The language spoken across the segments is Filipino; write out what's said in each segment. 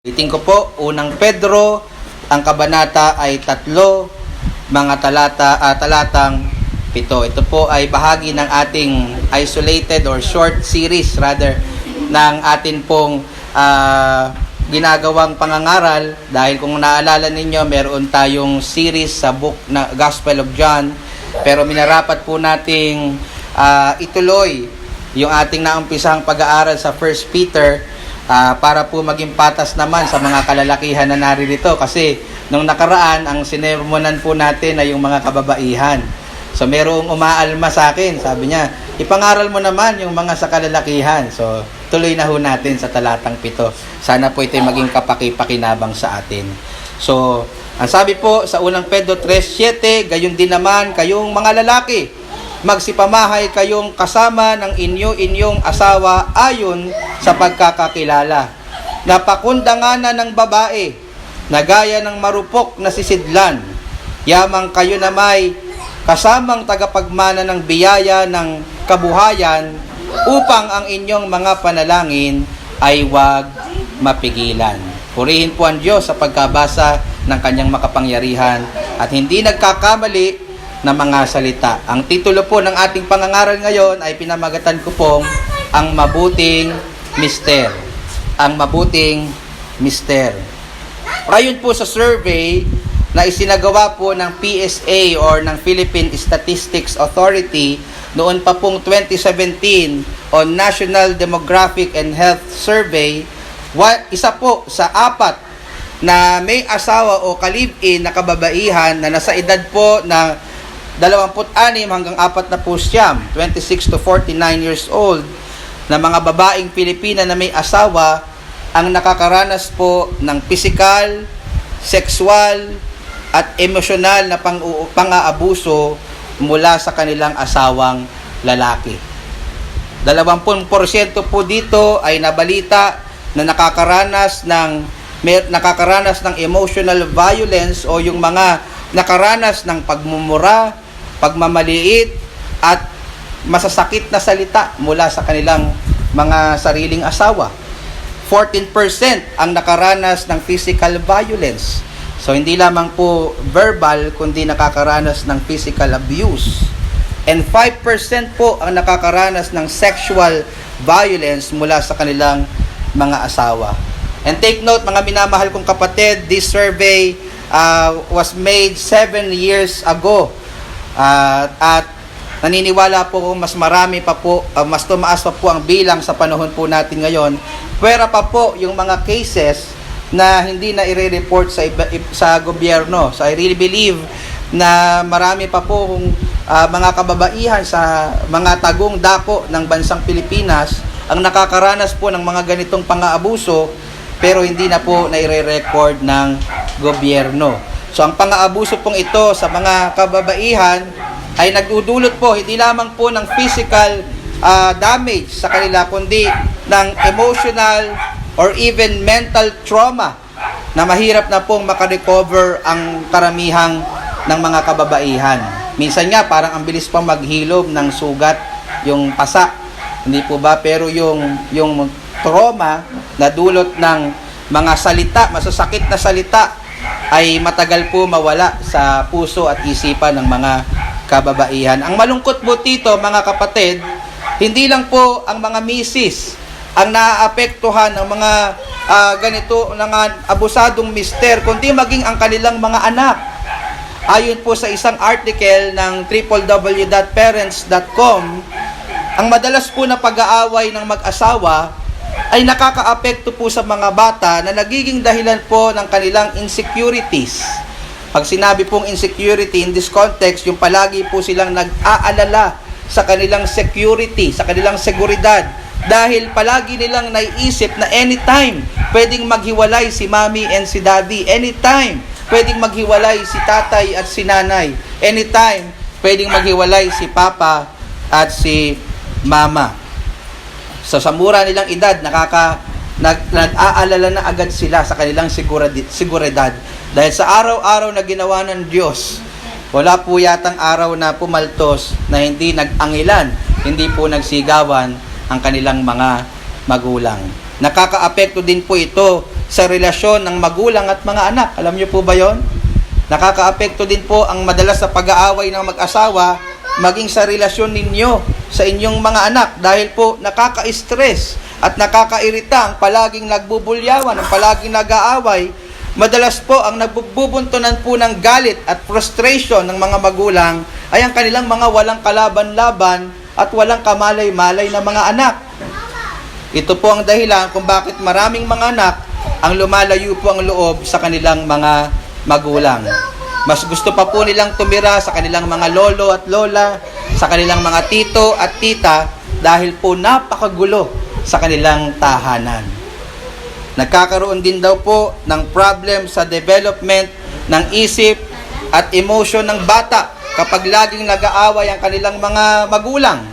Ulitin ko po, unang Pedro, ang kabanata ay 3, mga talatang 7. Ito po ay bahagi ng ating isolated or short series rather ng atin pong ginagawang pangangaral. Dahil kung naalala ninyo, meron tayong series sa book na Gospel of John, pero minarapat po nating ituloy yung ating naumpisang pag-aaral sa 1 Peter para po maging patas naman sa mga kalalakihan na naririto. Kasi nung nakaraan, ang sinermonan po natin ay yung mga kababaihan. So merong umaalma sa akin, sabi niya, ipangaral mo naman yung mga sa kalalakihan. So tuloy na ho natin sa talatang 7. Sana po ito maging kapaki-pakinabang sa atin. So ang sabi po sa unang Pedro 3:7, gayon din naman kayong mga lalaki, magsipamahay kayong kasama ng inyong asawa ayon sa pagkakakilala. Napakundanganan ng babae, na gaya ng marupok na sisidlan. Yamang kayo na may kasamang tagapagmana ng biyaya ng kabuhayan, upang ang inyong mga panalangin ay huwag mapigilan. Purihin po ang Diyos sa pagkabasa ng kanyang makapangyarihan at hindi nagkakamali na mga salita. Ang titulo po ng ating pangangaral ngayon ay pinamagatan ko pong ang mabuting mister. Ang mabuting mister. Ayon po sa survey na isinagawa po ng PSA or ng Philippine Statistics Authority noon pa pong 2017 on National Demographic and Health Survey, isa po sa 4 na may asawa o ka-live-in na kababaihan na nasa edad po na 26 hanggang 49, 26 to 49 years old, na mga babaeng Pilipina na may asawa ang nakakaranas po ng physical, sexual, at emosyonal na pang-aabuso mula sa kanilang asawang lalaki. 20% po dito ay nabalita na nakakaranas ng emotional violence o yung mga nakaranas ng pagmumura, pagmamaliit, at masasakit na salita mula sa kanilang mga sariling asawa. 14% ang nakaranas ng physical violence. So hindi lamang po verbal, kundi nakakaranas ng physical abuse. And 5% po ang nakakaranas ng sexual violence mula sa kanilang mga asawa. And take note, mga minamahal kong kapatid, this survey was made 7 years ago. At naniniwala po kung mas marami pa po, mas tumaas pa po ang bilang sa panahon po natin ngayon. Pwera pa po yung mga cases na hindi na i-report sa gobyerno. So I really believe na marami pa po mga kababaihan sa mga tagong dako ng bansang Pilipinas ang nakakaranas po ng mga ganitong pang-aabuso, pero hindi na po na-record ng gobyerno. So ang pang-aabuso pong ito sa mga kababaihan ay nagdudulot po hindi lamang po ng physical damage sa kanila, kundi ng emotional or even mental trauma na mahirap na pong makarecover ang karamihang ng mga kababaihan. Minsan nga parang ang bilis pang maghilom ng sugat yung pasa, hindi po ba? Pero yung trauma na dulot ng mga salita, masasakit na salita, ay matagal po mawala sa puso at isipan ng mga kababaihan. Ang malungkot po dito, mga kapatid, hindi lang po ang mga misis ang naaapektuhan ng mga ganito ng abusadong mister, kundi maging ang kanilang mga anak. Ayon po sa isang article ng www.parents.com, ang madalas po na pag-aaway ng mag-asawa ay nakakaapekto po sa mga bata na nagiging dahilan po ng kanilang insecurities. Pag sinabi pong insecurity in this context, yung palagi po silang nag-aalala sa kanilang security, sa kanilang seguridad, dahil palagi nilang naiisip na anytime pwedeng maghiwalay si mommy and si daddy, anytime pwedeng maghiwalay si tatay at si nanay, anytime pwedeng maghiwalay si papa at si mama. So sa mura nilang edad, nag-aalala na agad sila sa kanilang seguridad. Dahil sa araw-araw na ginawa ng Diyos, wala po yatang araw na pumaltos na hindi nag-angilan, hindi po nagsigawan ang kanilang mga magulang. Nakakaapekto din po ito sa relasyon ng magulang at mga anak. Alam niyo po ba yon? Nakakaapekto din po ang madalas sa pag-aaway ng mag-asawa maging sa relasyon ninyo sa inyong mga anak dahil po nakaka-stress at nakakairita ang palaging nagbubulyawan, ang palaging nag-aaway. Madalas po ang nagbubuntunan po ng galit at frustration ng mga magulang ay ang kanilang mga walang kalaban-laban at walang kamalay-malay na mga anak. Ito po ang dahilan kung bakit maraming mga anak ang lumalayo po ang loob sa kanilang mga magulang. Mas gusto pa po nilang tumira sa kanilang mga lolo at lola, sa kanilang mga tito at tita dahil po napakagulo sa kanilang tahanan. Nagkakaroon din daw po ng problem sa development ng isip at emosyon ng bata kapag laging nag-aaway ang kanilang mga magulang.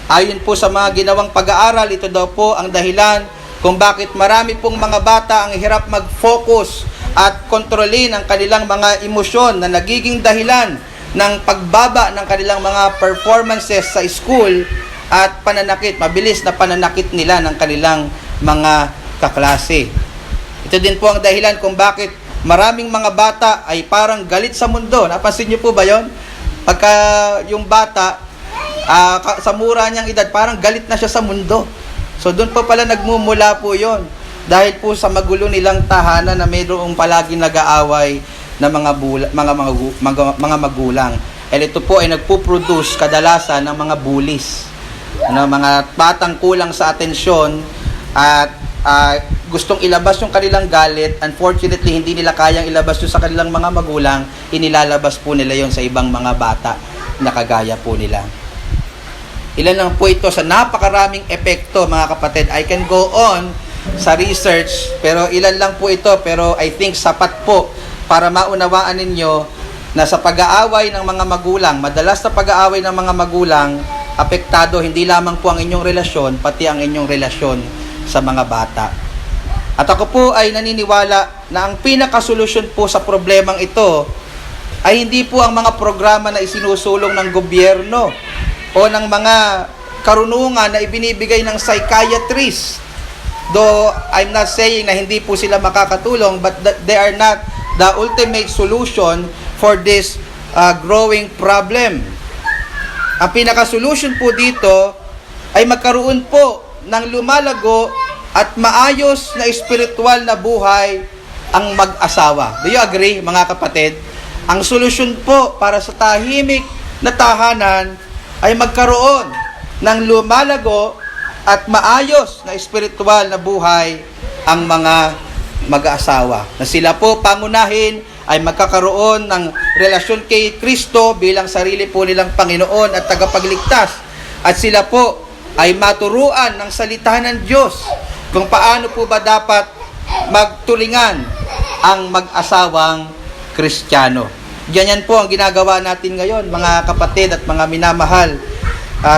Ayon po sa mga ginawang pag-aaral, ito daw po ang dahilan kung bakit marami pong mga bata ang hirap mag-focus at kontrolin ang kanilang mga emosyon na nagiging dahilan ng pagbaba ng kanilang mga performances sa school at pananakit, mabilis na pananakit nila ng kanilang mga kaklase. Ito din po ang dahilan kung bakit maraming mga bata ay parang galit sa mundo. Napansin niyo po ba yon? Pagka yung bata, sa mura niyang edad, parang galit na siya sa mundo. So doon po pala nagmumula po yon. Dahil po sa magulo nilang tahanan na mayroong palaging nag-aaway na mga magulang. And ito po ay nagpo-produce kadalasan ng mga bullies. Mga batang kulang sa atensyon at gustong ilabas yung kanilang galit. Unfortunately, hindi nila kayang ilabas yun sa kanilang mga magulang. Inilalabas po nila yon sa ibang mga bata na kagaya po nila. Ilan lang po ito sa napakaraming epekto, mga kapatid. I can go on sa research, pero ilan lang po ito, pero I think sapat po para maunawaan ninyo na sa pag-aaway ng mga magulang, madalas sa pag-aaway ng mga magulang, apektado hindi lamang po ang inyong relasyon, pati ang inyong relasyon sa mga bata. At ako po ay naniniwala na ang pinakasolusyon po sa problemang ito ay hindi po ang mga programa na isinusulong ng gobyerno o ng mga karunungan na ibinibigay ng psychiatrist. Though I'm not saying na hindi po sila makakatulong, but they are not the ultimate solution for this growing problem. Ang pinaka-solution po dito ay magkaroon po ng lumalago at maayos na espiritual na buhay ang mag-asawa. Do you agree, mga kapatid? Ang solusyon po para sa tahimik na tahanan ay magkaroon ng lumalago at maayos na espiritual na buhay ang mga mag-aasawa. Na sila po pangunahin ay magkakaroon ng relasyon kay Kristo bilang sarili po nilang Panginoon at tagapagligtas. At sila po ay maturuan ng salita ng Diyos kung paano po ba dapat magtulingan ang mag-asawang Kristiyano. Ganyan po ang ginagawa natin ngayon, mga kapatid at mga minamahal.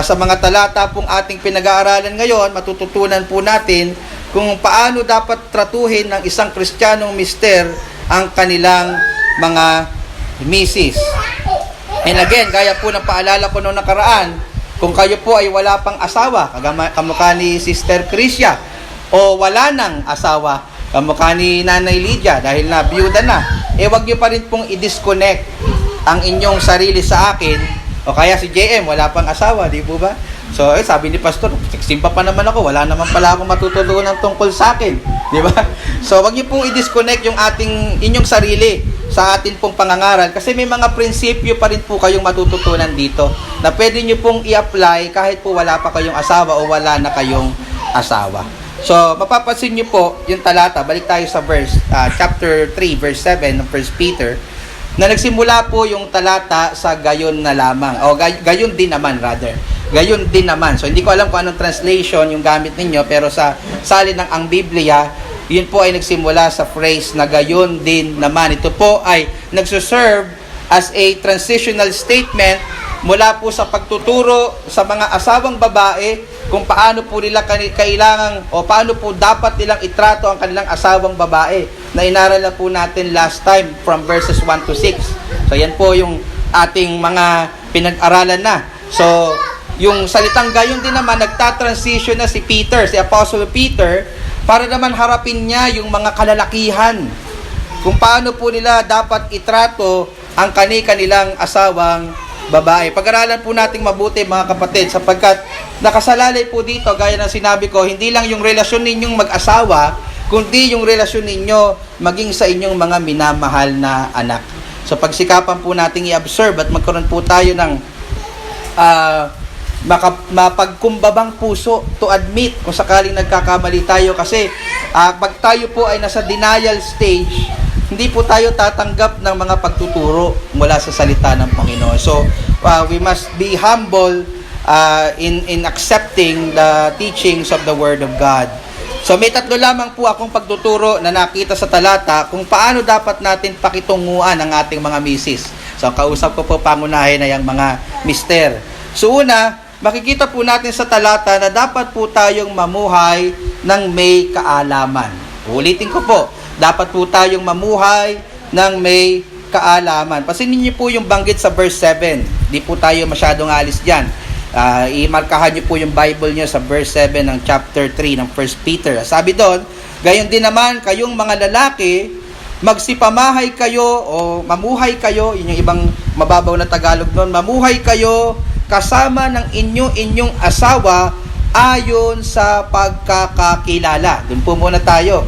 Sa mga talata pong ating pinag-aaralan ngayon, matututunan po natin kung paano dapat tratuhin ng isang Kristiyanong mister ang kanilang mga misis. And again, gaya po ng paalala ko noong nakaraan, kung kayo po ay wala pang asawa, kamukha ni Sister Crisia, o wala nang asawa, kamukha ni Nanay Lydia, dahil na biyuda na, wag nyo pa rin pong i-disconnect ang inyong sarili sa akin. O kaya si JM, wala pang asawa, di po ba? So, sabi ni Pastor, simpa pa naman ako, wala naman pala akong matututunan tungkol sa akin. Di ba? So, wag niyo pong i-disconnect yung inyong sarili sa atin pong pangangaral kasi may mga prinsipyo pa rin po kayong matututunan dito na pwede niyo pong i-apply kahit po wala pa kayong asawa o wala na kayong asawa. So, mapapansin niyo po yung talata, balik tayo sa chapter 3, verse 7 ng 1 Peter, na nagsimula po yung talata sa gayon na lamang, o gayon din naman rather. Gayon din naman. So, hindi ko alam kung anong translation yung gamit ninyo, pero sa salin ng ang Biblia, yun po ay nagsimula sa phrase na gayon din naman. Ito po ay nagsuserve as a transitional statement mula po sa pagtuturo sa mga asawang babae kung paano po nila kailangan o paano po dapat nilang itrato ang kanilang asawang babae na inaral na po natin last time from verses 1 to 6. So, yan po yung ating mga pinag-aralan na. So, yung salitang gayon din naman, nagta-transition na si Peter, si Apostle Peter, para naman harapin niya yung mga kalalakihan. Kung paano po nila dapat itrato ang kani-kanilang asawang babae. Pag-aralan po nating mabuti mga kapatid, sapagkat nakasalalay po dito, gaya ng sinabi ko, hindi lang yung relasyon ninyong mag-asawa, kundi yung relasyon ninyo maging sa inyong mga minamahal na anak. So pagsikapan po nating i-observe at magkaroon po tayo ng mapagkumbabang puso to admit kung sakaling nagkakamali tayo, kasi pag tayo po ay nasa denial stage, hindi po tayo tatanggap ng mga pagtuturo mula sa salita ng Panginoon. So, we must be humble in accepting the teachings of the Word of God. So, may tatlo lamang po akong pagtuturo na nakita sa talata kung paano dapat natin pakitunguan ang ating mga misis. So, kausap ko po pangunahin na yung mga mister. So, una, makikita po natin sa talata na dapat po tayong mamuhay ng may kaalaman. Ulitin ko po, dapat po tayong mamuhay ng may kaalaman. Pasinin niyo po yung banggit sa verse 7. Di po tayo masyadong alis dyan. Imarkahan niyo po yung Bible niyo sa verse 7 ng chapter 3 ng 1 Peter. Sabi doon, gayon din naman kayong mga lalaki, magsipamahay kayo o mamuhay kayo, yun yung ibang mababaw na Tagalog noon, mamuhay kayo kasama ng inyong asawa ayon sa pagkakakilala. Doon po muna tayo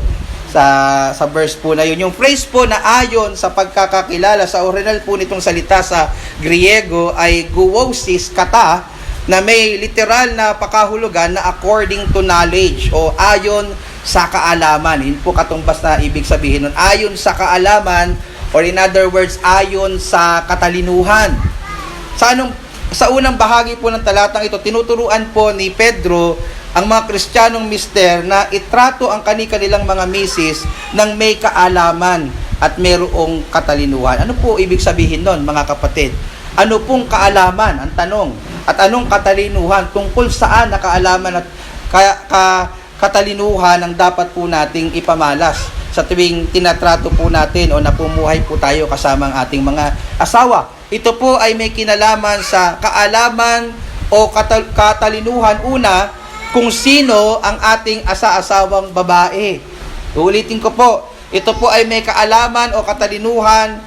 sa verse po na yun. Yung phrase po na ayon sa pagkakakilala, sa original po nitong salita sa Griego ay guousis kata, na may literal na pakahulugan na according to knowledge o ayon sa kaalaman. Yun po katumbas na ibig sabihin nun. Ayon sa kaalaman, or in other words, ayon sa katalinuhan. Sa unang bahagi po ng talatang ito, tinuturuan po ni Pedro ang mga Kristiyanong mister na itrato ang kanilang mga misis ng may kaalaman at mayroong katalinuhan. Ano po ibig sabihin nun, mga kapatid? Ano pong kaalaman? Ang tanong. At anong katalinuhan? Tungkol saan na kaalaman at katalinuhan ang dapat po nating ipamalas sa tuwing tinatrato po natin o napumuhay po tayo kasama ang ating mga asawa. Ito po ay may kinalaman sa kaalaman o katalinuhan. Una, kung sino ang ating asa-asawang babae. Uulitin ko po, ito po ay may kaalaman o katalinuhan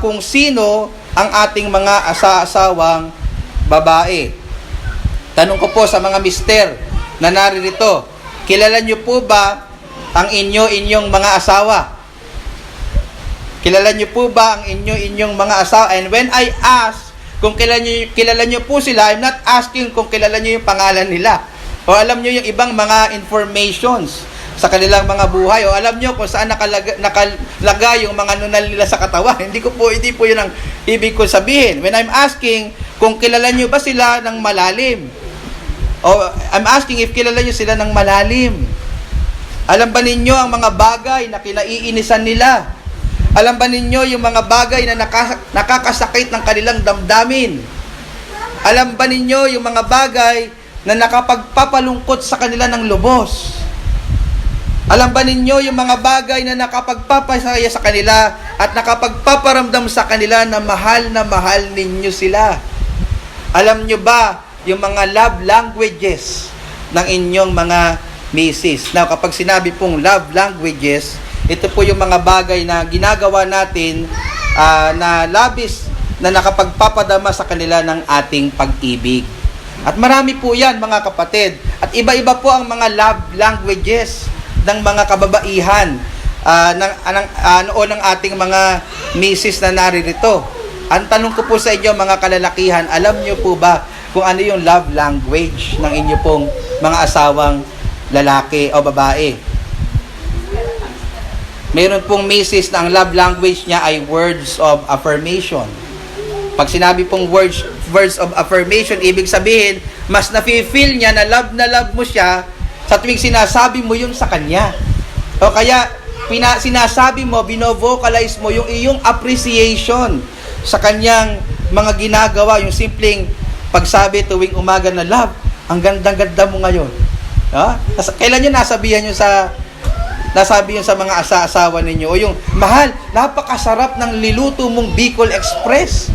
kung sino ang ating mga asa-asawang babae. Tanong ko po sa mga mister na naririto, kilala niyo po ba ang inyong mga asawa? Kilala niyo po ba ang inyong mga asawa? And when I ask kung kilala niyo po sila, I'm not asking kung kilala niyo yung pangalan nila. O alam niyo yung ibang mga informations sa kanilang mga buhay. O alam niyo kung saan nakalagay yung mga nunal nila sa katawan. Hindi po yun ang ibig ko sabihin. When I'm asking kung kilala niyo ba sila ng malalim. O I'm asking if kilala niyo sila ng malalim. Alam ba ninyo ang mga bagay na kinaiinisan nila? Alam ba ninyo yung mga bagay na nakakasakit ng kanilang damdamin? Alam ba ninyo yung mga bagay na nakapagpapalungkot sa kanila ng lubos? Alam ba ninyo yung mga bagay na nakapagpapasaya sa kanila at nakapagpaparamdam sa kanila na mahal ninyo sila? Alam nyo ba yung mga love languages ng inyong mga misis? Now, kapag sinabi pong love languages, ito po yung mga bagay na ginagawa natin na labis na nakapagpapadama sa kanila ng ating pag-ibig. At marami po yan, mga kapatid. At iba-iba po ang mga love languages ng mga kababaihan ng ating mga misis na naririto. Ang tanong ko po sa inyo, mga kalalakihan, alam niyo po ba kung ano yung love language ng inyo pong mga asawang lalaki o babae? Meron pong misis na ang love language niya ay words of affirmation. Pag sinabi pong words of affirmation, ibig sabihin, mas nafe-feel niya na love mo siya sa tuwing sinasabi mo yun sa kanya. O kaya, sinasabi mo, bino-vocalize mo yung iyong appreciation sa kanyang mga ginagawa, yung simpleng pagsabi tuwing umaga na, love, ang ganda-ganda mo ngayon. Kailan yun nasabi yun sa mga asa-asawa ninyo? O yung, mahal, napakasarap ng niluto mong Bicol Express.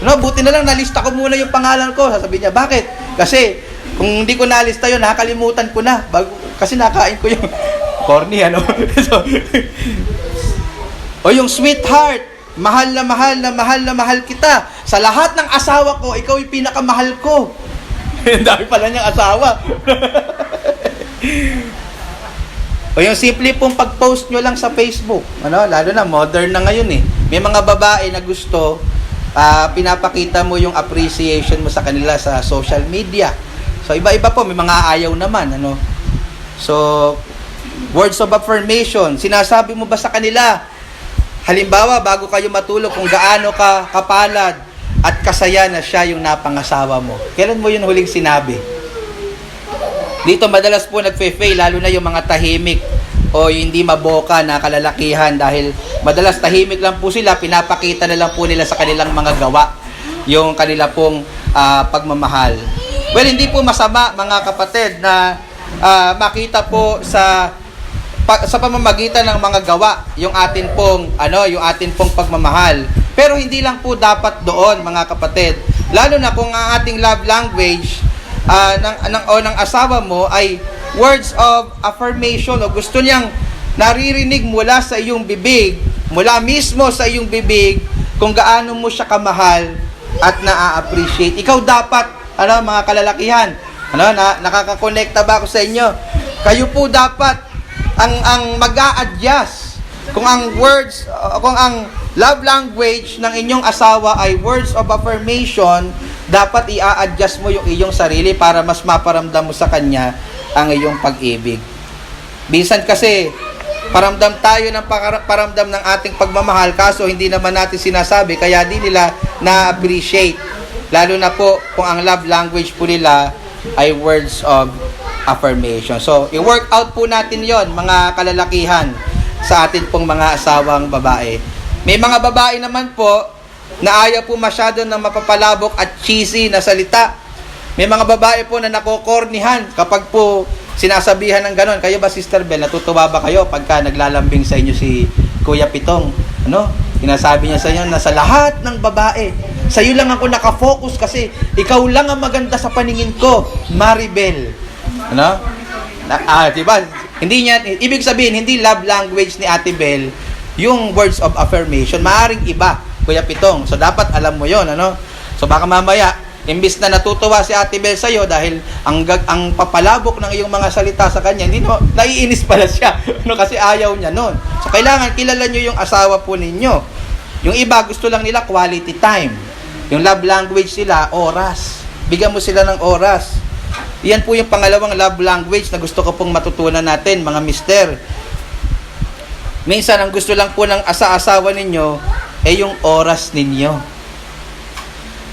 Buti na lang nalista ko muna yung pangalan ko. Sasabihin niya, bakit? Kasi kung hindi ko nalista yun, nakakalimutan ko na. Kasi nakain ko Corny, ano? So, o yung sweetheart, mahal na mahal na mahal na mahal kita. Sa lahat ng asawa ko, ikaw yung pinakamahal ko. Ang dami pala niyang asawa. O yung simple pong pag-post nyo lang sa Facebook. Ano? Lalo na, modern na ngayon eh. May mga babae na gusto, pinapakita mo yung appreciation mo sa kanila sa social media. So, iba-iba po. May mga ayaw naman. Ano? So, words of affirmation. Sinasabi mo ba sa kanila, halimbawa, bago kayo matulog, kung gaano ka kapalad at kasaya na siya yung napangasawa mo. Kailan mo yun huling sinabi? Dito madalas po nagfe-fail, lalo na yung mga tahimik o hindi maboka na kalalakihan dahil madalas tahimik lang po sila, pinapakita na lang po nila sa kanilang mga gawa yung kanila pong pagmamahal. Well, hindi po masama mga kapatid na makita po sa pamamagitan ng mga gawa yung atin pong pagmamahal. Pero hindi lang po dapat doon mga kapatid. Lalo na kung ang ating love language ng asawa mo ay words of affirmation o gusto niyang naririnig mula sa iyong bibig, mula mismo sa iyong bibig kung gaano mo siya kamahal at na-appreciate. Ikaw dapat, mga kalalakihan, nakakakonekta ba ako sa inyo? Kayo po dapat ang mag-a-adjust kung ang love language ng inyong asawa ay words of affirmation, dapat i-a-adjust mo yung iyong sarili para mas maparamdam mo sa kanya ang iyong pag-ibig. Minsan kasi, paramdam tayo ng paramdam ng ating pagmamahal, kaso hindi naman natin sinasabi, kaya di nila na-appreciate. Lalo na po kung ang love language po nila ay words of affirmation. So, i-work out po natin yon mga kalalakihan sa atin pong mga asawang babae. May mga babae naman po na ayaw po masyado ng mapapalabok at cheesy na salita. May mga babae po na nakokornihan kapag po sinasabihan ng ganon. Kayo ba, Sister Bel, natutuwa ba kayo pagka naglalambing sa inyo si Kuya Pitong? Sinasabi niya sa inyo na sa lahat ng babae, sa iyo lang ako nakafocus kasi ikaw lang ang maganda sa paningin ko, Maribel. Diba? Ibig sabihin, hindi love language ni Ate Bel yung words of affirmation. Maaring iba, Kuya Pitong. So, dapat alam mo yon, So, baka mamaya, imbis na natutuwa si Ate Bel sa'yo dahil ang papalabok ng iyong mga salita sa kanya, hindi naiinis pala siya. Kasi ayaw niya nun. So, kailangan kilala nyo yung asawa po ninyo. Yung iba, gusto lang nila quality time. Yung love language nila, oras. Bigyan mo sila ng oras. Yan po yung pangalawang love language na gusto ko pong matutunan natin, mga mister. Minsan, ang gusto lang po ng asawa ninyo ay yung oras ninyo.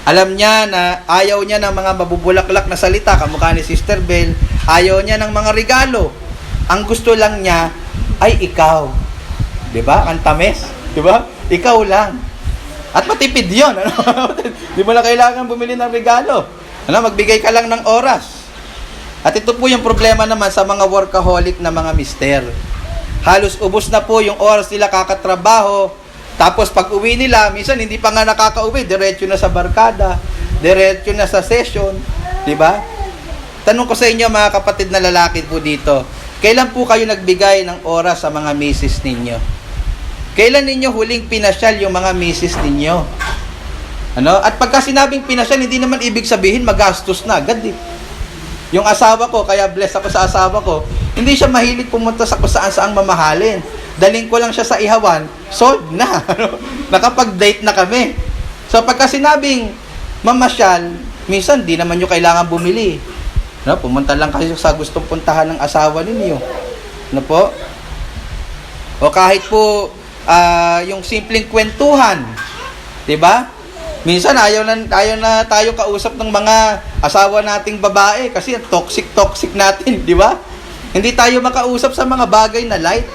Alam niya na ayaw niya ng mga mabubulaklak na salita, kamukha ni Sister Bel. Ayaw niya ng mga regalo. Ang gusto lang niya ay ikaw. Diba? Ang tamis. Diba? Ikaw lang. At matipid yun. Di mo na kailangan bumili ng regalo. Magbigay ka lang ng oras. At ito po yung problema naman sa mga workaholic na mga mister. Halos ubos na po yung oras nila kakatrabaho. Tapos pag uwi nila, minsan hindi pa nga nakaka-uwi, diretso na sa barkada, diretso na sa session, di ba? Tanong ko sa inyo mga kapatid na lalaki po dito, kailan po kayo nagbigay ng oras sa mga misis ninyo? Kailan ninyo huling pinasyal yung mga misis ninyo? At pagka sinabing pinasyal, hindi naman ibig sabihin magastos na agad eh. Yung asawa ko, kaya blessed ako sa asawa ko, hindi siya mahilig pumunta sa kung saan-saang mamahalin. Daling ko lang siya sa ihawan, sold na. Nakapag-date na kami. So, pagka sinabing mamasyal, minsan di naman nyo kailangan bumili. Pumunta lang kayo sa gustong puntahan ng asawa ninyo. Po? O kahit po, yung simpleng kwentuhan. Diba? Minsan, ayaw na tayo kausap ng mga asawa nating babae kasi toxic natin. Diba? Hindi tayo makausap sa mga bagay na light.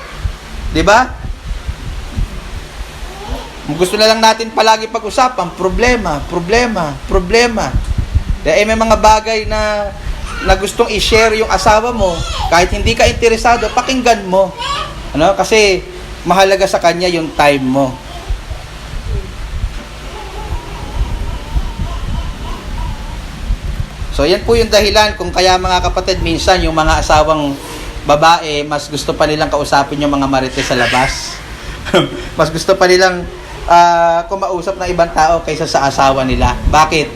Diba? Gusto na lang natin palagi pag-usapan, problema. Dahil may mga bagay na gustong i-share yung asawa mo, kahit hindi ka interesado, pakinggan mo. Kasi mahalaga sa kanya yung time mo. So yan po yung dahilan kung kaya mga kapatid, minsan yung mga asawang babae, mas gusto pa nilang kausapin yung mga marites sa labas. Mas gusto pa nilang kumausap ng ibang tao kaysa sa asawa nila. Bakit?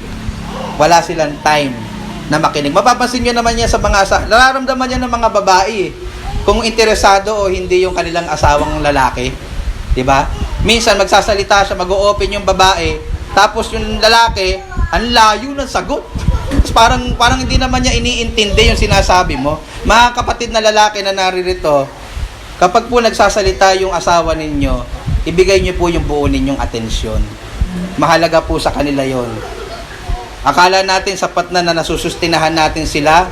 Wala silang time na makinig. Mapapansin nyo naman yan sa mga nararamdaman yan ng mga babae kung interesado o hindi yung kanilang asawang lalaki. Diba? Minsan magsasalita siya, mag-o-open yung babae, tapos yung lalaki, ang layo ng sagot. Parang hindi naman niya iniintindi yung sinasabi mo. Mga kapatid na lalaki na naririto, kapag po nagsasalita yung asawa ninyo, ibigay niyo po yung buo ninyong atensyon. Mahalaga po sa kanila yon. Akala natin sapat na nasusustinahan natin sila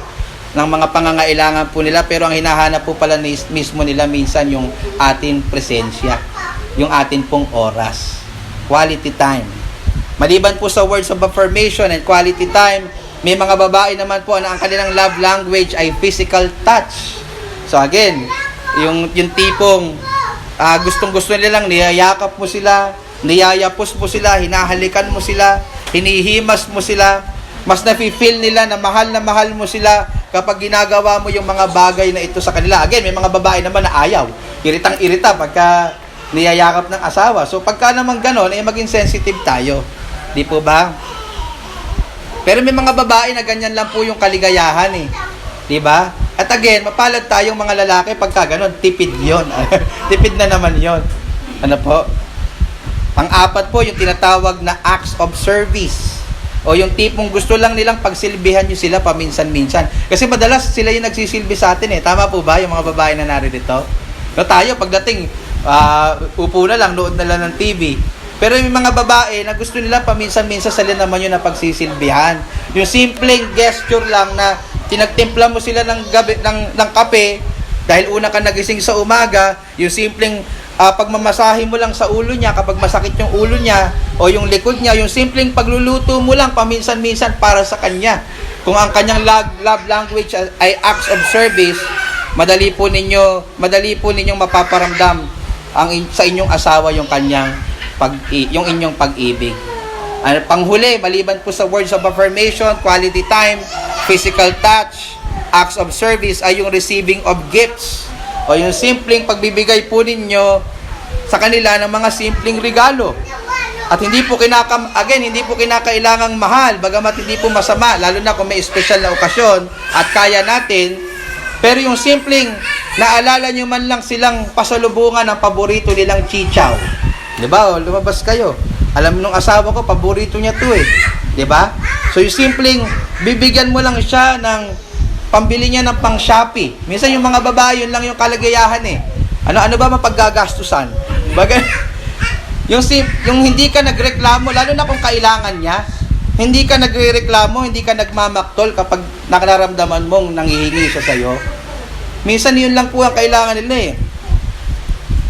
ng mga pangangailangan po nila, pero ang hinahanap po pala mismo nila minsan yung ating presensya, yung atin pong oras, quality time. Maliban po sa words of affirmation and quality time, may mga babae naman po na ang kanilang love language ay physical touch. So again, yung tipong gustong-gusto nilang niyayakap mo sila, niyayapos mo sila, hinahalikan mo sila, hinihimas mo sila, mas nafe-feel nila na mahal mo sila kapag ginagawa mo yung mga bagay na ito sa kanila. Again, may mga babae naman na ayaw, iritang-irita pagka niyayakap ng asawa. So pagka naman ganon, maging sensitive tayo. Di po ba? Pero may mga babae na ganyan lang po yung kaligayahan eh. Di ba? At again, mapalad tayong mga lalaki pagka ganon, tipid yon. Tipid na naman yon. Ano po? Pang-apat po, yung tinatawag na acts of service. O yung tipong gusto lang nilang pagsilbihan nyo sila paminsan-minsan. Kasi madalas sila yung nagsisilbi sa atin eh. Tama po ba yung mga babae na naririto? No, tayo pagdating, upo na lang, nood na lang ng TV. Pero yung mga babae na gusto nila paminsan-minsan sila naman yun na pagsisilbihan. Yung simpleng gesture lang na tinagtimpla mo sila ng kape dahil una ka nagising sa umaga, yung simpleng pagmamasahe mo lang sa ulo niya kapag masakit yung ulo niya o yung likod niya, yung simpleng pagluluto mo lang paminsan-minsan para sa kanya. Kung ang kanyang love language ay acts of service, madali po ninyong mapaparamdam sa inyong asawa yung inyong pag-ibig. Panghuli, maliban po sa words of affirmation, quality time, physical touch, acts of service, ay yung receiving of gifts o yung simpleng pagbibigay po ninyo sa kanila ng mga simpleng regalo. At hindi po kinakailangang mahal, bagamat hindi po masama, lalo na kung may special na okasyon at kaya natin. Pero yung simpleng naalala nyo man lang silang pasalubungan ng paborito nilang chichaw. Diba? O, lumabas kayo. Alam nung asawa ko, paborito niya to eh. Diba? So yung simpleng bibigyan mo lang siya ng pambili niya ng pang Shopee. Minsan yung mga babae, yun lang yung kalagayahan eh. Ano ba mapaggagastusan? Yung hindi ka nagreklamo, lalo na kung kailangan niya, hindi ka nagrereklamo, hindi ka nagmamaktol kapag nakaramdaman mong nanghihingi siya sa'yo. Minsan yun lang po ang kailangan nila eh.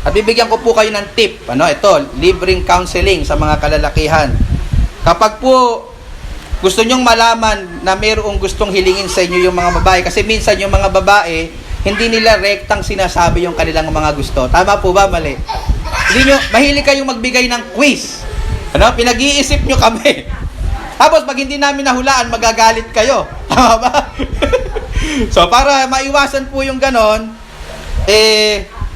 At bibigyan ko po kayo ng tip. Ito, libreng counseling sa mga kalalakihan. Kapag po gusto nyong malaman na mayroong gustong hilingin sa inyo yung mga babae, kasi minsan yung mga babae, hindi nila rektang sinasabi yung kanilang mga gusto. Tama po ba? Mali. Mahilig kayong magbigay ng quiz. Pinag-iisip nyo kami. Tapos pag hindi namin nahulaan, magagalit kayo. Tama ba? So para maiwasan po yung ganon,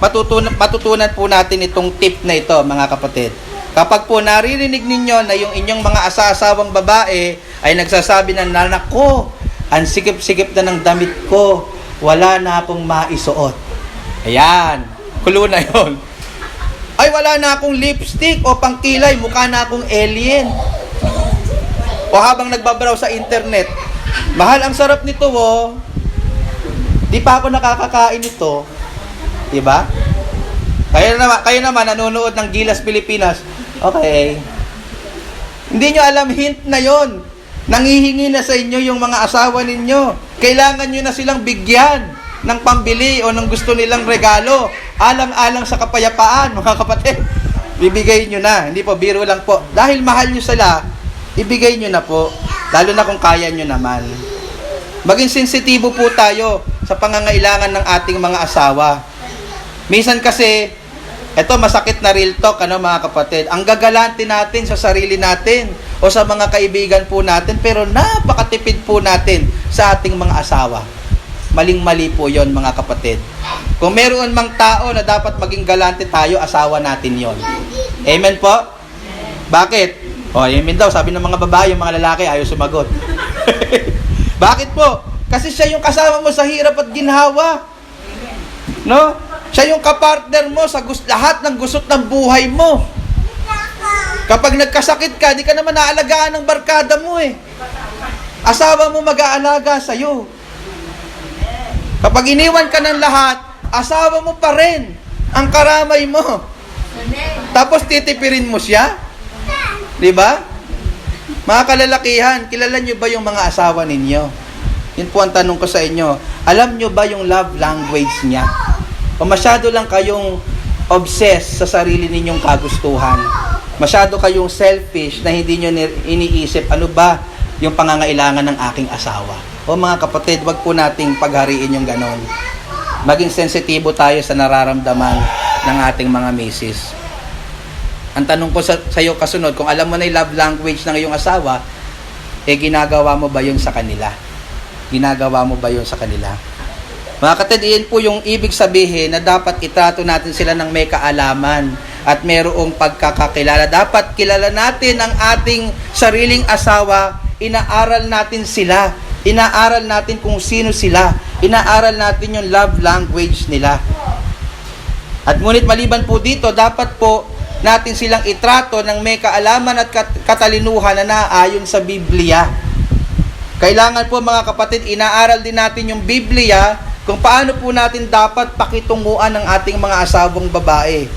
matutunan po natin itong tip na ito, mga kapatid. Kapag po naririnig ninyo na yung inyong mga asasawang babae ay nagsasabi na, nanak ko, ang sikip-sikip na ng damit ko, wala na akong maisuot. Ayan, kulo na yon. Ay, wala na akong lipstick o pangkilay, mukha na akong alien. O habang nagbabrowse sa internet, mahal, ang sarap nito oh. Di pa ako nakakakain ito. Diba? Kayo naman nanonood ng Gilas Pilipinas. Okay. Hindi nyo alam, hint na yon. Nanghihingi na sa inyo yung mga asawa ninyo. Kailangan nyo na silang bigyan ng pambili o ng gusto nilang regalo. Alang-alang sa kapayapaan, mga kapatid. Bibigay nyo na. Hindi po, biro lang po. Dahil mahal nyo sila, ibigay nyo na po. Lalo na kung kaya nyo naman. Maging sensitibo po tayo sa pangangailangan ng ating mga asawa. Minsan kasi, eto masakit na real talk, mga kapatid. Ang gagalante natin sa sarili natin o sa mga kaibigan po natin, pero napakatipid po natin sa ating mga asawa. Maling-mali po yon mga kapatid. Kung meron mang tao na dapat maging galante tayo, asawa natin yon. Amen po? Bakit? Amen daw, sabi ng mga babae, yung mga lalaki ayaw sumagot. Bakit po? Kasi siya yung kasama mo sa hirap at ginhawa. No? Siya yung kapartner mo sa lahat ng gusot ng buhay mo. Kapag nagkasakit ka, di ka naman naalagaan ng barkada mo eh. Asawa mo mag-aalaga sa'yo. Kapag iniwan ka ng lahat, asawa mo pa rin ang karamay mo. Tapos titipirin mo siya? Di ba? Mga kalalakihan, kilala nyo ba yung mga asawa ninyo? Yun po ang tanong ko sa inyo. Alam nyo ba yung love language niya? O masyado lang kayong obsessed sa sarili ninyong kagustuhan? Masyado kayong selfish na hindi nyo iniisip ano ba yung pangangailangan ng aking asawa? O mga kapatid, wag po nating paghariin yung ganon. Maging sensitibo tayo sa nararamdaman ng ating mga misis. Ang tanong ko sa iyo kasunod, kung alam mo na yung love language ng iyong asawa, ginagawa mo ba yun sa kanila? Ginagawa mo ba yun sa kanila? Mga kapatid, iyan po yung ibig sabihin na dapat itrato natin sila ng may kaalaman at mayroong pagkakakilala. Dapat kilala natin ang ating sariling asawa, inaaral natin sila. Inaaral natin kung sino sila. Inaaral natin yung love language nila. At ngunit maliban po dito, dapat po natin silang itrato ng may kaalaman at katalinuhan na naayon sa Biblia. Kailangan po mga kapatid, inaaral din natin yung Biblia kung paano po natin dapat pakitunguan ng ating mga asawang babae.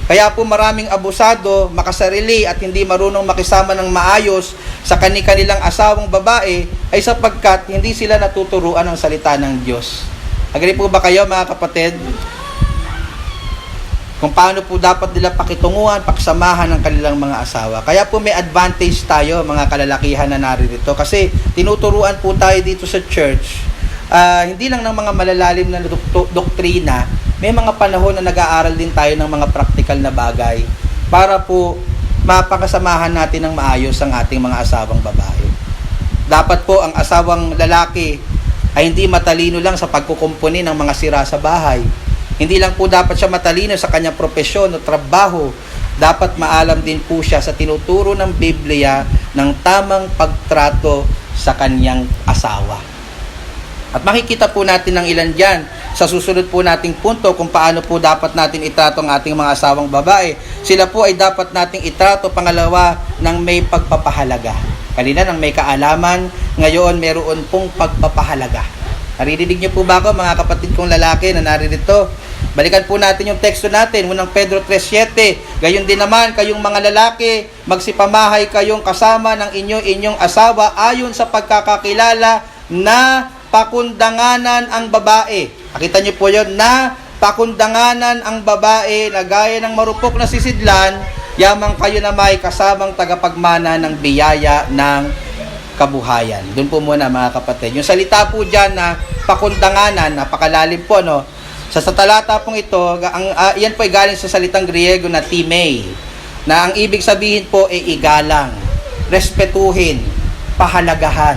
Kaya po maraming abusado, makasarili at hindi marunong makisama ng maayos sa kanilang asawang babae ay sapagkat hindi sila natuturuan ng salita ng Diyos. Agree po ba kayo mga kapatid? Kung paano po dapat nila pakitunguhan, paksamahan ng kanilang mga asawa. Kaya po may advantage tayo mga kalalakihan na naririto kasi tinuturuan po tayo dito sa church. Hindi lang ng mga malalalim na doktrina, may mga panahon na nag-aaral din tayo ng mga practical na bagay para po mapakasamahan natin ng maayos ang ating mga asawang babae. Dapat po ang asawang lalaki ay hindi matalino lang sa pagkukumpuni ng mga sira sa bahay. Hindi lang po dapat siya matalino sa kanyang propesyon o trabaho. Dapat maalam din po siya sa tinuturo ng Biblia ng tamang pagtrato sa kanyang asawa. At makikita po natin ng ilan dyan sa susunod po nating punto kung paano po dapat natin itrato ang ating mga asawang babae. Sila po ay dapat nating itrato pangalawa ng may pagpapahalaga. Kanina ng may kaalaman, ngayon meron pong pagpapahalaga. Naririnig niyo po ba ako mga kapatid kong lalaki na naririto? Balikan po natin yung teksto natin, unang Pedro 3:7. Gayon din naman kayong mga lalaki, magsipamahay kayong kasama ng inyong asawa ayon sa pagkakakilala na pakundanganan ang babae. Nakita niyo po yun, na pakundanganan ang babae na gaya ng marupok na sisidlan, yamang kayo na may kasamang tagapagmana ng biyaya ng kabuhayan. Doon po muna mga kapatid. Yung salita po dyan na pakundanganan, napakalalim po, no? Sa talata pong ito, yan po ay galing sa salitang Griego na timei, na ang ibig sabihin po ay igalang, respetuhin, pahalagahan.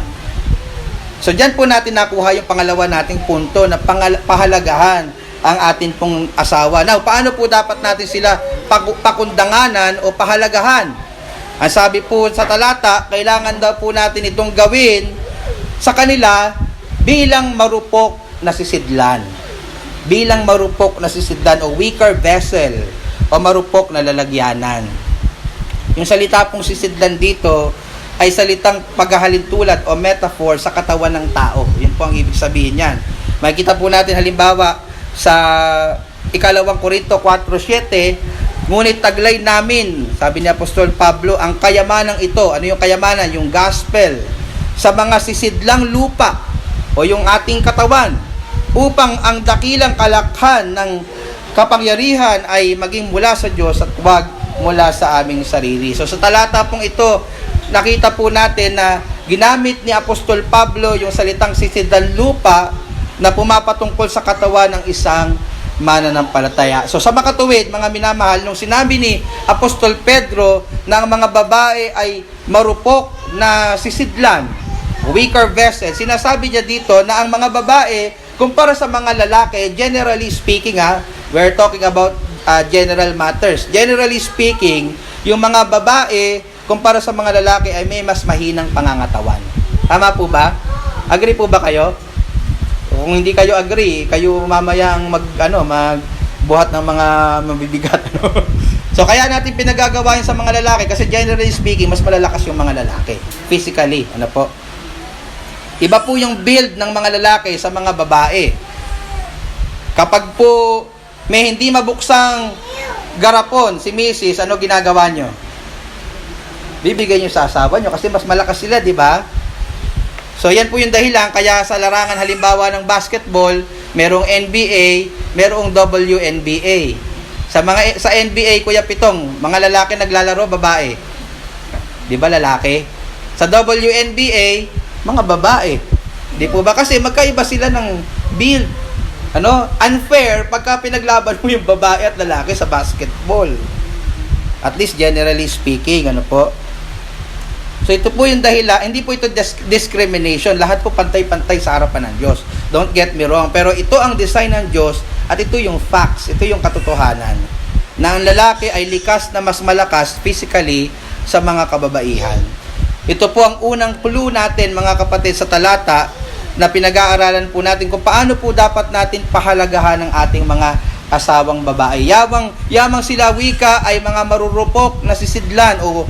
So dyan po natin nakuha yung pangalawa nating punto na pahalagahan ang atin pong asawa. Now, paano po dapat natin sila pakundanganan o pahalagahan? Ang sabi po sa talata, kailangan daw po natin itong gawin sa kanila bilang marupok na sisidlan. Bilang marupok na sisidlan o weaker vessel o marupok na lalagyanan. Yung salita pong sisidlan dito ay salitang paghahalintulad o metaphor sa katawan ng tao. Yun po ang ibig sabihin niyan. Makikita po natin halimbawa sa ikalawang Korinto 4:7, ngunit taglay namin, sabi ni Apostol Pablo, ang kayamanang ito. Ano yung kayamanan? Yung gospel. Sa mga sisidlang lupa o yung ating katawan, upang ang dakilang kalakhan ng kapangyarihan ay maging mula sa Diyos at huwag mula sa aming sarili. So sa talata pong ito, nakita po natin na ginamit ni Apostol Pablo yung salitang sisidlang lupa na pumapatungkol sa katawan ng isang mananampalataya. So sa makatuwid, mga minamahal, nung sinabi ni Apostol Pedro na ang mga babae ay marupok na sisidlan, weaker vessel. Sinasabi niya dito na ang mga babae, kumpara sa mga lalaki, generally speaking we're talking about general matters. Generally speaking, yung mga babae, kumpara sa mga lalaki, ay may mas mahinang pangangatawan. Tama po ba? Agree po ba kayo? Kung hindi kayo agree, kayo mamayang magbuhat ng mga mabibigat. So, kaya natin pinagagawa yun sa mga lalaki kasi generally speaking, mas malalakas yung mga lalaki. Physically, Iba po yung build ng mga lalaki sa mga babae. Kapag po may hindi mabuksang garapon si Mrs., ano ginagawa nyo? Bibigay nyo sa asawa nyo kasi mas malakas sila, di ba? So, yan po yung dahilan. Kaya sa larangan halimbawa ng basketball, merong NBA, merong WNBA. Sa NBA, Kuya Pitong, mga lalaki naglalaro, babae. Di ba lalaki? Sa WNBA, mga babae. Di po ba? Kasi magkaiba sila ng build. Unfair pagka pinaglaban mo yung babae at lalaki sa basketball. At least generally speaking, po. So ito po yung dahilan, hindi po ito discrimination. Lahat po pantay-pantay sa harapan ng Diyos. Don't get me wrong. Pero ito ang design ng Diyos at ito yung facts, ito yung katotohanan. Na ang lalaki ay likas na mas malakas physically sa mga kababaihan. Ito po ang unang clue natin mga kapatid sa talata na pinag-aaralan po natin kung paano po dapat natin pahalagahan ang ating mga asawang babae. Yamang sila wika ay mga marurupok na sisidlan o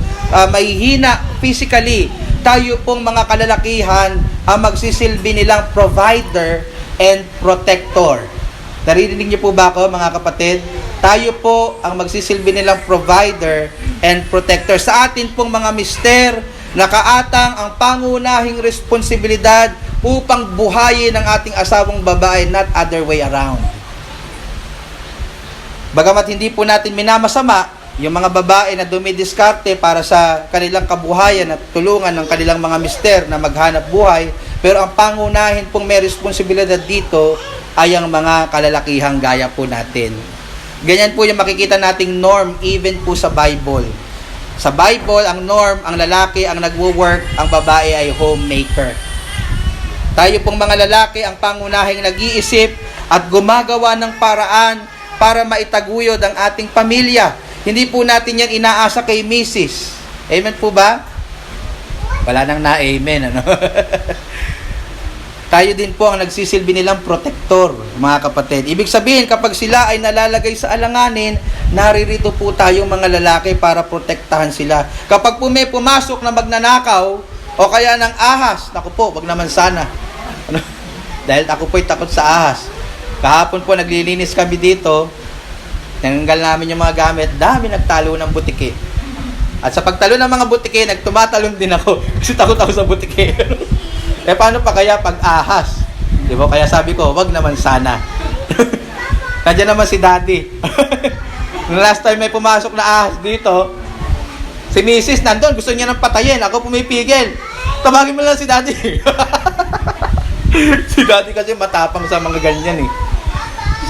mahihina physically. Tayo pong mga kalalakihan ang magsisilbi nilang provider and protector. Naririnig niyo po ba ako mga kapatid? Tayo po ang magsisilbi nilang provider and protector. Sa atin pong mga mister, nakaatang ang pangunahing responsibilidad upang buhayin ang ating asawang babae, not other way around. Bagamat hindi po natin minamasama yung mga babae na dumidiskarte para sa kanilang kabuhayan at tulungan ng kanilang mga mister na maghanap buhay, pero ang pangunahin pong may responsibilidad dito ay ang mga kalalakihang gaya po natin. Ganyan po yung makikita nating norm even po sa Bible. Sa Bible, ang norm, ang lalaki ang nagwo-work, ang babae ay homemaker. Tayo pong mga lalaki ang pangunahing nag-iisip at gumagawa ng paraan para maitaguyod ang ating pamilya. Hindi po natin yan inaasa kay Mrs. Amen po ba? Wala nang na-amen, Tayo din po ang nagsisilbi nilang protector, mga kapatid. Ibig sabihin, kapag sila ay nalalagay sa alanganin, naririto po tayong mga lalaki para protektahan sila. Kapag po may pumasok na magnanakaw, o kaya ng ahas, naku po, wag naman sana. Dahil ako po'y takot sa ahas. Kahapon po, naglilinis kami dito, nanganggal namin yung mga gamit, dami nagtalo ng butike. At sa pagtalo ng mga butike, nagtumatalon din ako, kasi takot ako sa butike. Paano pa kaya pag ahas? Di ba? Kaya sabi ko, wag naman sana. Nandiyan naman si Daddy. Nung last time may pumasok na ahas dito, si Mrs. nandun, gusto niya nang patayin. Ako pumipigil. Tawagin mo lang si Daddy. Si Daddy kasi matapang sa mga ganyan eh.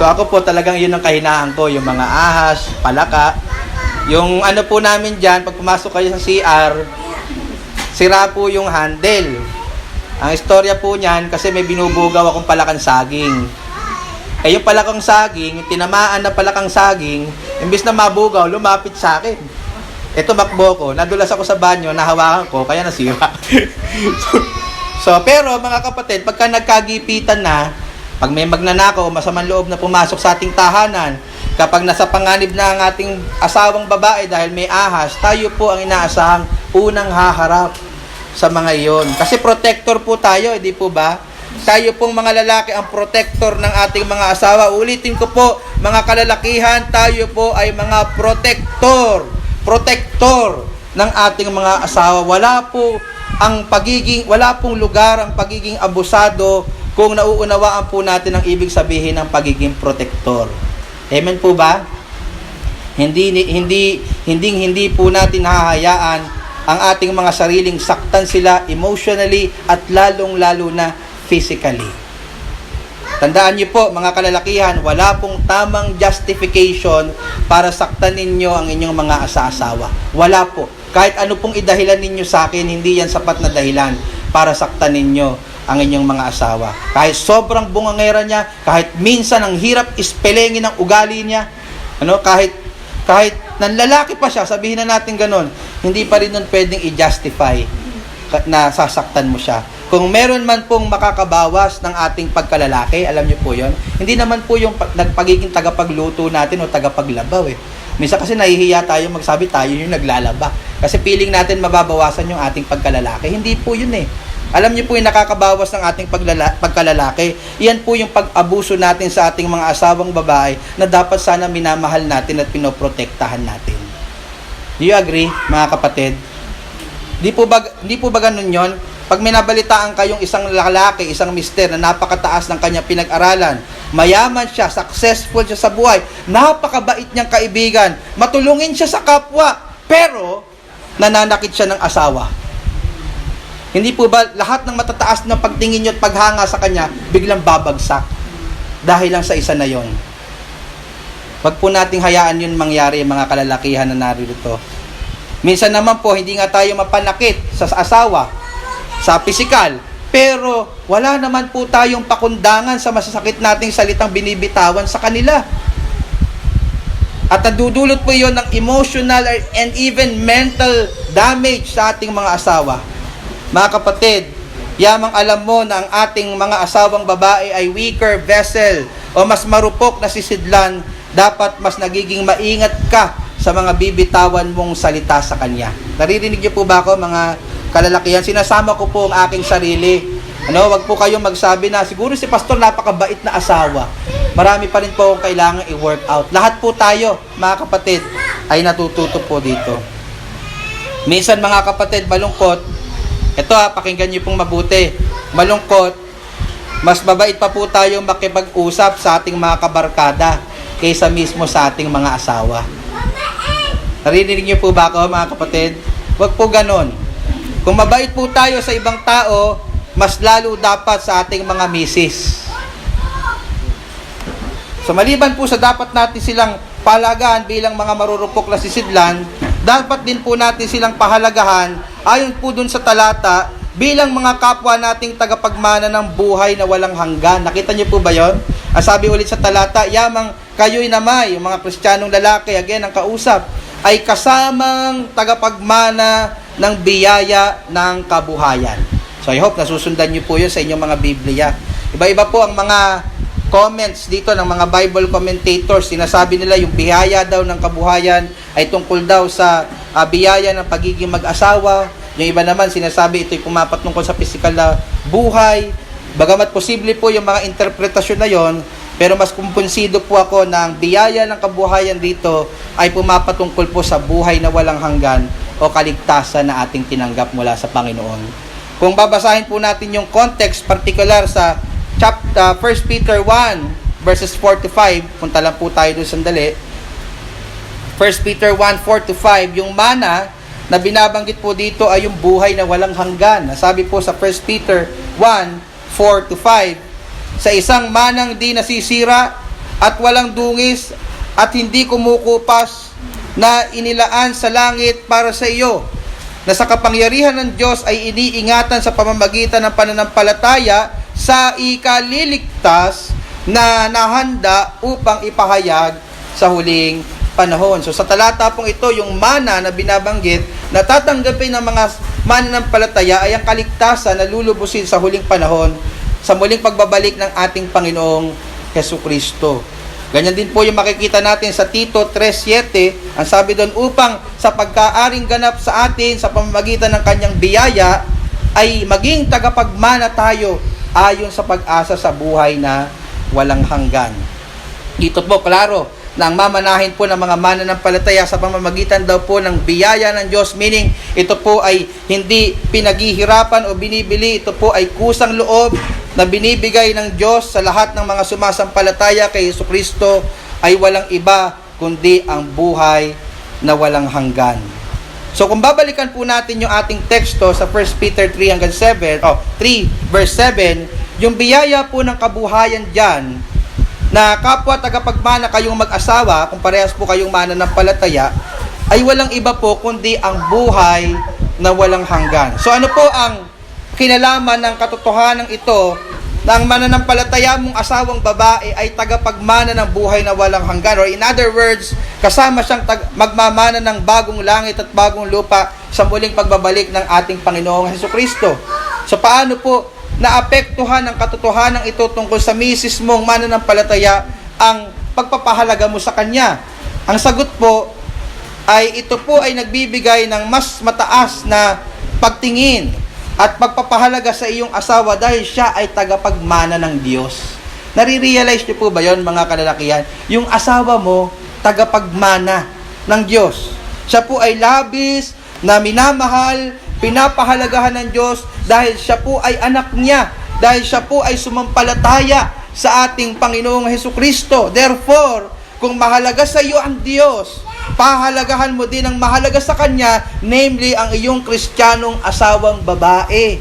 So ako po talagang yun ang kahinaan ko. Yung mga ahas, palaka. Yung ano po namin dyan, pag pumasok kayo sa CR, sira po yung handle. Ang istorya po niyan, kasi may binubugaw akong palakang saging. Yung palakang saging, yung tinamaan na palakang saging, imbis na mabugaw, lumapit sa akin. Tumakbo ko, nadulas ako sa banyo, nahawakan ko, kaya nasira. Pero mga kapatid, pagka nagkagipitan na, pag may magnanakaw o masamang loob na pumasok sa ating tahanan, kapag nasa panganib na ang ating asawang babae dahil may ahas, tayo po ang inaasahang unang haharap sa mga iyon. Kasi protector po tayo, hindi po ba? Tayo pong mga lalaki ang protector ng ating mga asawa. Ulitin ko po, mga kalalakihan, tayo po ay mga protector ng ating mga asawa. Wala pong lugar ang pagiging abusado kung nauunawaan po natin ang ibig sabihin ng pagiging protector. Amen po ba? Hindi po natin hahayaan ang ating mga sariling saktan sila emotionally at lalong-lalo na physically. Tandaan niyo po, mga kalalakihan, wala pong tamang justification para saktan ninyo ang inyong mga asa-asawa. Wala po. Kahit ano pong idahilan ninyo sa akin, hindi yan sapat na dahilan. para saktan ninyo ang inyong mga asawa. Kahit sobrang bungangera niya, kahit minsan ang hirap ispelengin ang ugali niya, kahit nanlalaki pa siya, sabihin na natin ganun, hindi pa rin nun pwedeng i-justify na sasaktan mo siya. Kung meron man pong makakabawas ng ating pagkalalaki, alam niyo po yon, hindi naman po yung pagiging tagapagluto natin o tagapaglabaw Minsan kasi nahihiya tayo magsabi tayo yung naglalaba. Kasi feeling natin mababawasan yung ating pagkalalaki. Hindi po yun Alam niyo po yung nakakabawas ng ating pagkalalaki. Iyan po yung pag-abuso natin sa ating mga asawang babae na dapat sana minamahal natin at pinoprotektahan natin. Do you agree, mga kapatid? Di po ba ganun yon? Pag minabalitaan kayong isang lalaki, isang mister na napakataas ng kanyang pinag-aralan, mayaman siya, successful siya sa buhay, napakabait niyang kaibigan, matulungin siya sa kapwa, pero nananakit siya ng asawa. Hindi po ba lahat ng matataas na pagtingin niyo at paghanga sa kanya, biglang babagsak dahil lang sa isa na yon? Wag po nating hayaan yun mangyari, mga kalalakihan na narito. Minsan naman po, hindi nga tayo mapanakit sa asawa, sa pisikal, pero wala naman po tayong pakundangan sa masasakit nating salitang binibitawan sa kanila. At nadudulot po yon ng emotional and even mental damage sa ating mga asawa. Mga kapatid, yamang alam mo na ang ating mga asawang babae ay weaker vessel o mas marupok na sisidlan, dapat mas nagiging maingat ka sa mga bibitawan mong salita sa kanya. Naririnig niyo po ba ako, mga kalalakihan? Sinasama ko po ang aking sarili. Wag po kayong magsabi na siguro si pastor napakabait na asawa. Marami pa rin po akong kailangan i-work out. Lahat po tayo, mga kapatid, ay natututo po dito. Minsan, mga kapatid, malungkot. Ito pakinggan niyo pong mabuti. Malungkot, mas mabait pa po tayong makipag-usap sa ating mga kabarkada kaysa mismo sa ating mga asawa. Naririnig niyo po ba ako, mga kapatid? Wag po ganon. Kung mabait po tayo sa ibang tao, mas lalo dapat sa ating mga misis. So maliban po sa dapat natin silang palagaan bilang mga marurupok na sisidlan, dapat din po natin silang pahalagahan ayon po dun sa talata bilang mga kapwa nating tagapagmana ng buhay na walang hanggan. Nakita niyo po ba yon? Ang sabi ulit sa talata, yamang kayo'y namay, yung mga Kristiyanong lalaki, again ang kausap, ay kasamang tagapagmana ng biyaya ng kabuhayan. So I hope nasusundan niyo po yun sa inyong mga Biblia. Iba-iba po ang mga comments dito ng mga Bible commentators. Sinasabi nila yung biyaya daw ng kabuhayan ay tungkol daw sa biyaya ng pagiging mag-asawa. Yung iba naman sinasabi ito'y pumapatungkol sa physical na buhay. Bagamat posible po yung mga interpretasyon na yon, pero mas kumpunsido po ako na ang biyaya ng kabuhayan dito ay pumapatungkol po sa buhay na walang hanggan o kaligtasan na ating tinanggap mula sa Panginoon. Kung babasahin po natin yung context particular sa chapter 1 Peter 1 verses 4 to 5, punta lang po tayo doon sandali. 1 Peter 1, 4 to 5, yung mana na binabanggit po dito ay yung buhay na walang hanggan. Sabi po sa 1 Peter 1, 4 to 5, sa isang manang di nasisira at walang dungis at hindi kumukupas na inilaan sa langit para sa iyo, na sa kapangyarihan ng Diyos ay iniingatan sa pamamagitan ng pananampalataya sa ikaliligtas na nahanda upang ipahayag sa huling panahon. So sa talata pong ito, yung mana na binabanggit na tatanggapin ng mga mananampalataya ay ang kaligtasan na lulubusin sa huling panahon, sa muling pagbabalik ng ating Panginoong Jesucristo. Ganyan din po yung makikita natin sa Tito 3:7. Ang sabi doon, upang sa pagkaaring ganap sa atin sa pamamagitan ng kanyang biyaya ay maging tagapagmana tayo ayon sa pag-asa sa buhay na walang hanggan. Dito po klaro na ang mamanahin po ng mga mananampalataya sa pamamagitan daw po ng biyaya ng Diyos, meaning ito po ay hindi pinaghihirapan o binibili, ito po ay kusang loob na binibigay ng Diyos sa lahat ng mga sumasampalataya kay Jesucristo, ay walang iba kundi ang buhay na walang hanggan. So kung babalikan po natin yung ating teksto sa 1 Peter 3 hanggang 3 verse 7, yung biyaya po ng kabuhayan dyan, na kapwa tagapagmana kayong mag-asawa, kung parehas po kayong mananampalataya, ay walang iba po kundi ang buhay na walang hanggan. So ano po ang kinalaman ng katotohanan ito na ang mananampalataya mong asawang babae ay tagapagmana ng buhay na walang hanggan. Or in other words, kasama siyang magmamana ng bagong langit at bagong lupa sa muling pagbabalik ng ating Panginoong Hesukristo. So paano po naapektuhan ng katotohanan ito tungkol sa misis mong mananampalataya ang pagpapahalaga mo sa kanya? Ang sagot po ay ito po ay nagbibigay ng mas mataas na pagtingin at pagpapahalaga sa iyong asawa dahil siya ay tagapagmana ng Diyos. Nare-realize niyo po ba yon, mga kalalakihan? Yung asawa mo, tagapagmana ng Diyos. Siya po ay labis na minamahal, pinapahalagahan ng Diyos dahil siya po ay anak niya, dahil siya po ay sumampalataya sa ating Panginoong Hesukristo. Therefore, kung mahalaga sa iyo ang Diyos, pahalagahan mo din ang mahalaga sa Kanya, namely ang iyong Kristiyanong asawang babae.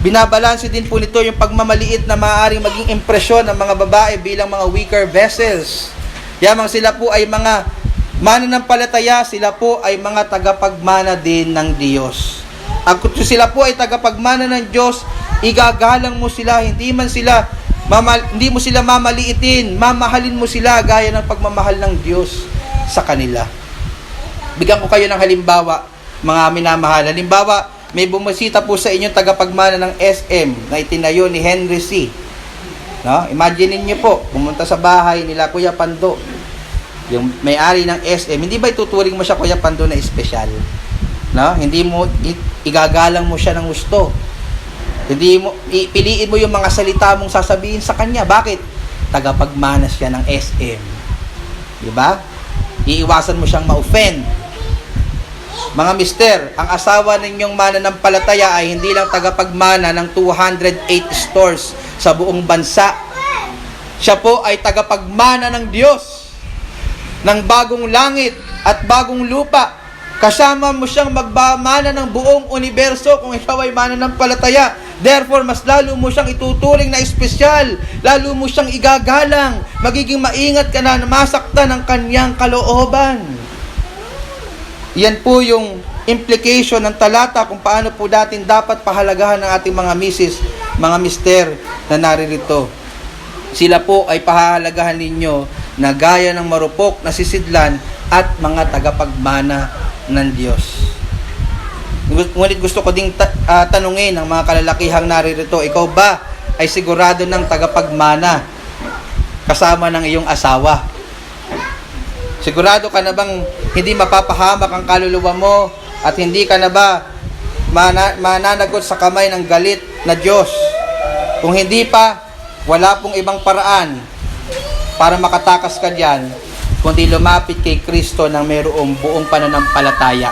Binabalanse din po nito yung pagmamaliit na maaaring maging impresyon ng mga babae bilang mga weaker vessels. Yamang sila po ay mga mananampalataya, sila po ay mga tagapagmana din ng Diyos. At kung sila po ay tagapagmana ng Diyos, igagalang mo sila, hindi mo sila mamaliitin, mamahalin mo sila gaya ng pagmamahal ng Diyos sa kanila. Bigyan ko kayo ng halimbawa, mga minamahal. Halimbawa, may bumisita po sa inyong tagapagmana ng SM na itinayo ni Henry C. No? Imagine niyo po, pumunta sa bahay nila Kuya Pando, yung may-ari ng SM. Hindi ba ituturing mo siya Kuya Pando na espesyal? No? Hindi mo igagalang mo siya ng gusto. Hindi mo piliin mo yung mga salita mong sasabihin sa kanya. Bakit? Tagapagmana siya ng SM. Di ba? Iiwasan mo siyang ma-offend. Mga mister, ang asawa ninyong mananampalataya ay hindi lang tagapagmana ng 208 stores sa buong bansa. Siya po ay tagapagmana ng Diyos, ng bagong langit at bagong lupa. Kasama mo siyang magmamana ng buong universo kung ikaw ay mananampalataya. Therefore, mas lalo mo siyang ituturing na espesyal. Lalo mo siyang igagalang. Magiging maingat ka na masaktan ng kanyang kalooban. Yan po yung implication ng talata kung paano po natin dapat pahalagahan ng ating mga misis, mga mister na naririto. Sila po ay pahalagahan ninyo na gaya ng marupok na sisidlan at mga tagapagmana ng Diyos. Ngunit gusto ko ding tanungin ang mga kalalakihang naririto, ikaw ba ay sigurado ng tagapagmana kasama ng iyong asawa? Sigurado ka na bang hindi mapapahamak ang kaluluwa mo at hindi ka na ba mananagot sa kamay ng galit na Diyos? Kung hindi pa, wala pong ibang paraan para makatakas ka diyan kundi lumapit kay Kristo ng mayroong buong pananampalataya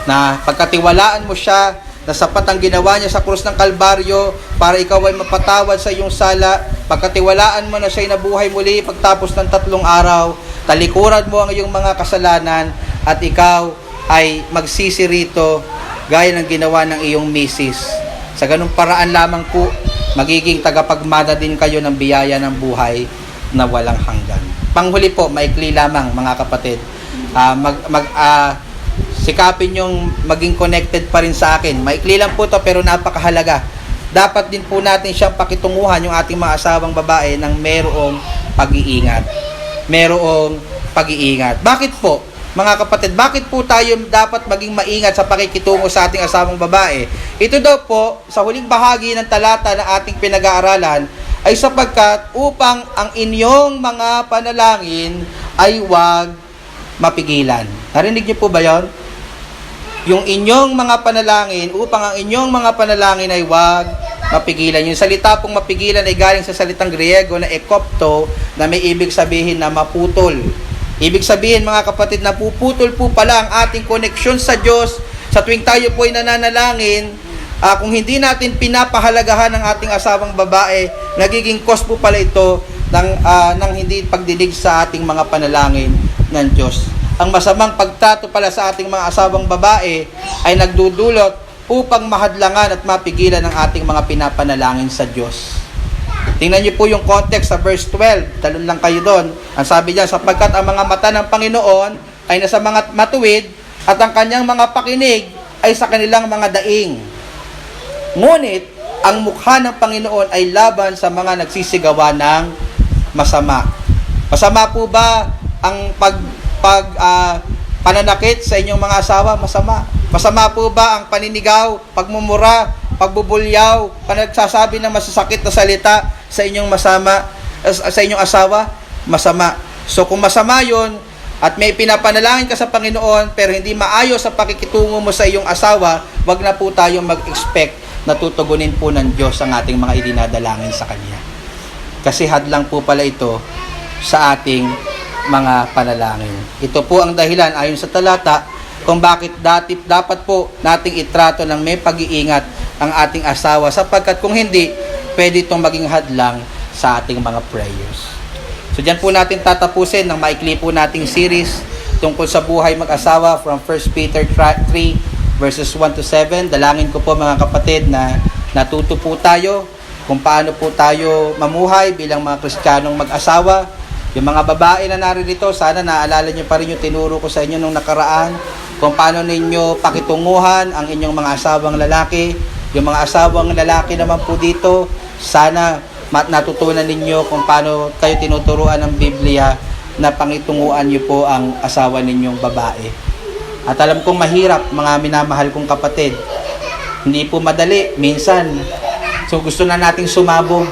na pagkatiwalaan mo siya na sapat ang ginawa niya sa krus ng Kalbaryo para ikaw ay mapatawad sa iyong sala. Pagkatiwalaan mo na siya'y nabuhay muli pagtapos ng 3 araw, talikuran mo ang iyong mga kasalanan at ikaw ay magsisi rito gaya ng ginawa ng iyong misis. Sa ganung paraan lamang po, magiging tagapagmana din kayo ng biyaya ng buhay na walang hanggan. Panghuli po, maikli lamang mga kapatid. Sikapin yung maging connected pa rin sa akin. Maikli lang po to pero napakahalaga. Dapat din po natin siyang pakitunguhan yung ating mga asawang babae ng merong pag-iingat. Merong pag-iingat. Bakit po? Mga kapatid, bakit po tayo dapat maging maingat sa pakikitungo sa ating asawang babae? Ito daw po, sa huling bahagi ng talata na ating pinag-aaralan, ay sapagkat upang ang inyong mga panalangin ay huwag mapigilan. Narinig niyo po ba yon? Yung inyong mga panalangin, upang ang inyong mga panalangin ay huwag mapigilan. Yung salita pong mapigilan ay galing sa salitang Griego na ekopto na may ibig sabihin na maputol. Ibig sabihin mga kapatid na puputol po pala ang ating koneksyon sa Diyos sa tuwing tayo po ay nananalangin. Kung hindi natin pinapahalagahan ng ating asawang babae, nagiging cause po pala ito ng hindi pagdidig sa ating mga panalangin ng Diyos. Ang masamang pagtrato pala sa ating mga asawang babae ay nagdudulot upang mahadlangan at mapigilan ang ating mga pinapanalangin sa Diyos. Tingnan niyo po yung context sa verse 12. Talon lang kayo doon. Ang sabi diyan, sapagkat ang mga mata ng Panginoon ay nasa mga matuwid at ang kanyang mga pakinig ay sa kanilang mga daing. Ngunit, ang mukha ng Panginoon ay laban sa mga nagsisigawa ng masama. Masama po ba ang pananakit sa inyong mga asawa? Masama. Masama po ba ang paninigaw, pagmumura, pagbubulyaw, panagsasabi ng masasakit na salita sa inyong sa inyong asawa? Masama. So kung masama 'yon at may pinapanalangin ka sa Panginoon pero hindi maayos sa pakikitungo mo sa iyong asawa, wag na po tayong mag-expect na tutugunin po ng Diyos ang ating mga idinadalangin sa Kanya. Kasi hadlang po pala ito sa ating mga panalangin. Ito po ang dahilan ayon sa talata kung bakit dapat po nating itrato ng may pag-iingat ang ating asawa, sapagkat kung hindi, pwede itong maging hadlang sa ating mga prayers. So dyan po natin tatapusin ng maikli po nating series tungkol sa buhay mag-asawa from 1 Peter 3 verses 1 to 7. Dalangin ko po mga kapatid na natuto po tayo kung paano po tayo mamuhay bilang mga Kristiyanong mag-asawa. Yung mga babae na naririto, sana naalala nyo pa rin yung tinuro ko sa inyo nung nakaraan, kung paano ninyo pakitunguhan ang inyong mga asawang lalaki. Yung mga asawang lalaki naman po dito, sana natutunan ninyo kung paano kayo tinuturuan ng Biblia na pangitunguan nyo po ang asawa ninyong babae. At alam kong mahirap, mga minamahal kong kapatid. Hindi po madali, minsan. So gusto na nating sumabog.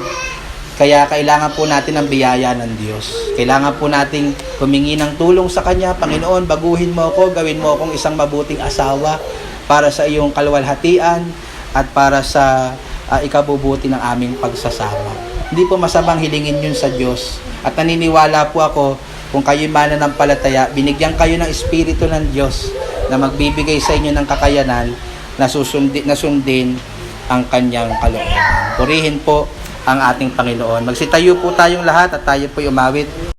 Kaya kailangan po natin ng biyaya ng Diyos. Kailangan po nating humingi ng tulong sa Kanya. Panginoon, baguhin mo ako, gawin mo akong isang mabuting asawa para sa iyong kaluwalhatian at para sa ikabubuti ng aming pagsasama. Hindi po masamang hilingin yun sa Diyos. At naniniwala po ako, kung kayo'y mananampalataya, binigyan kayo ng Espiritu ng Diyos na magbibigay sa inyo ng kakayanan na sundin ang Kanyang kalooban. Purihin po ang ating Panginoon. Magsitayo po tayong lahat at tayo po'y umawit.